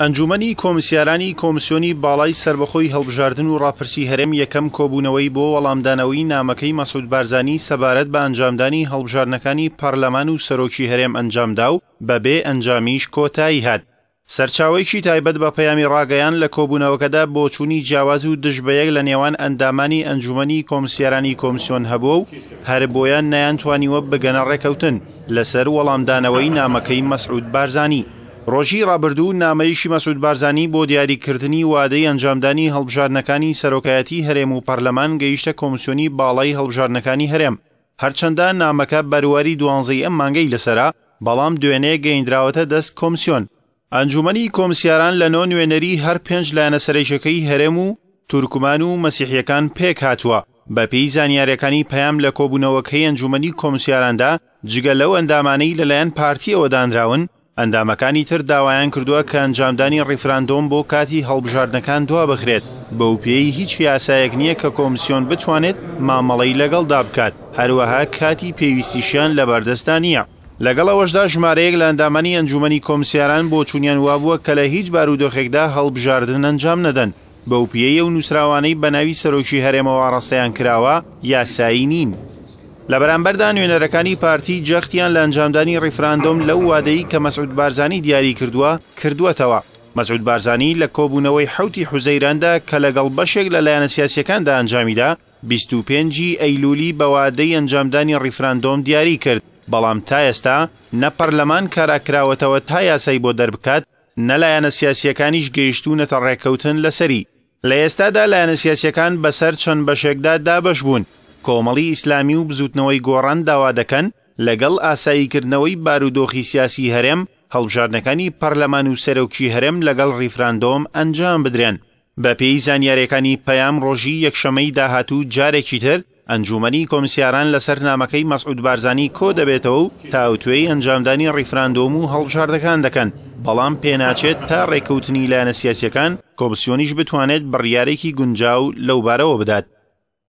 ئەنجومەنی کۆمسیارانی کۆمسیۆنی باڵای سربەخۆی هەڵبژاردن و ڕاپرسی هەرێم یەکەم کۆبوونەوەی بۆ وەڵامدانەوەی نامەکەی مەسعود بارزانی سەبارەت بە ئەنجامدانی هەڵبژاردنەکانی پەرلەمان و سەرۆکی هەرێم ئەنجامدا و بەبێ ئەنجامیش کۆتایی هات. سەرچاوەیەکی تایبەت بە پەیامی ڕاگەیان لە کۆبوونەوەکەدا بۆچوونی جیاواز و دژبەیەک لە نێوان ئەندامانی ئەنجومەنی کۆمسیارانی کۆمسیۆن هەبووە و هەر بۆیان نەیانتوانیوە بگەنە ڕێکەوتن لەسەر وەڵامدانەوەی نامەکەی مەسعود بارزانی. ڕۆژی ڕابردوو نامەیەکی مەسعود بارزانی بۆ دیاریکردنی وادەی ئەنجامدانی هەڵبژاردنەکانی سەرۆکایەتی هەرێم و پەرلەمان گەیشتە کۆمسیۆنی باڵای هەڵبژاردنەکانی هەرێم. هەرچەندە نامەکە بەرواری 12 ئەم مانگەی لەسەرا، بەڵام دوێنێ گەیندراوەتە دەست کۆمسیۆن. ئەنجومەنی کۆمسیاران لە نۆ نوێنەری هەر 5 لایەنە سەرەکیەکەی هەرێم و تورکمان و مەسیحیەکان پێک هاتووە. بەپێی زانیاریەکانی پەیام لە کۆبوونەوەکەی ئەنجومەنی کۆمسیاراندا، جگە لەو ئەندامانەی لەلایەن پارتیەوە دانراون، ئەندامەکانی تر داوایان کردووە کە ئەنجامدانی ڕیفراندۆم بۆ کاتی هەڵبژاردنەکان دوا بخرێت. بەو پێی هیچ یاسایەک نییە کە کۆمسیۆن بتوانێت مامەڵەی لەگەڵدا بکات، هەروەها کاتی پێویستیشیان لەبەردەستا نییە. لەگەڵەوەشدا ژمارەیەک لە ئەندامانی ئەنجومەنی کۆمسیاران بۆ چوونیان وابووە کە لە هیچ بارودۆخێکدا هەڵبژاردن ئەنجام نەدەن. بەو پێیە و نووسراوانەی بە ناوی سەرۆکی هەرێمەوە ڕاستەیان کراوە یاسایی نین. لە بەرامبەردا نوێنەرەکانی پارتی جەختیان لە ئەنجامدانی ڕیفراندۆم لەو وادەی کە مەسعود بارزانی دیاری کردووەتەوە. مەسعود بارزانی لە کۆبوونەوەی 7 حوزەیراندا کە لەگەڵ بەشێک لە لایەنە سیاسیەکاندا ئەنجامیدا 25 ئەیلولی بە وادەی ئەنجامدانی ڕیفراندۆم دیاری کرد، بەڵام تا ئێستا نە پەرلەمان کاراکراوەتەوە تا یاسای بۆ دەربکات، نە لایەنە سیاسیەکانیش گەیشتوونەتە ڕێکەوتن لەسەری. لە ئێستادا لایەنە سیاسیەکان بەسەر چەند بەشێکدا دابەش بوون. کۆمەڵی ئیسلامی و بزوتنەوەی گۆڕان داوا دەکەن لەگەڵ ئاساییکردنەوەی بارودۆخی سیاسی هەرێم هەڵبژاردنەکانی پەرلەمان و سەرۆکی هەرێم لەگەڵ ڕیفراندۆم ئەنجام بدرێن. بە پێی زانیاریەکانی پەیام ڕۆژی یەکشەمەی داهاتوو جارێکی تر ئەنجومەنی کۆمسیاران لەسەر نامەکەی مەسعود بارزانی کۆ دەبێتەوە و تاوتوێی ئەنجامدانی ڕیفراندۆم و هەڵبژاردنەکان دەکەن، بەڵام پێناچێت تا ڕێکەوتنی لایەنە سیاسیەکان کۆمسیۆنیش بتوانێت بڕیارێکی گونجاو لەو بارەوە بدات.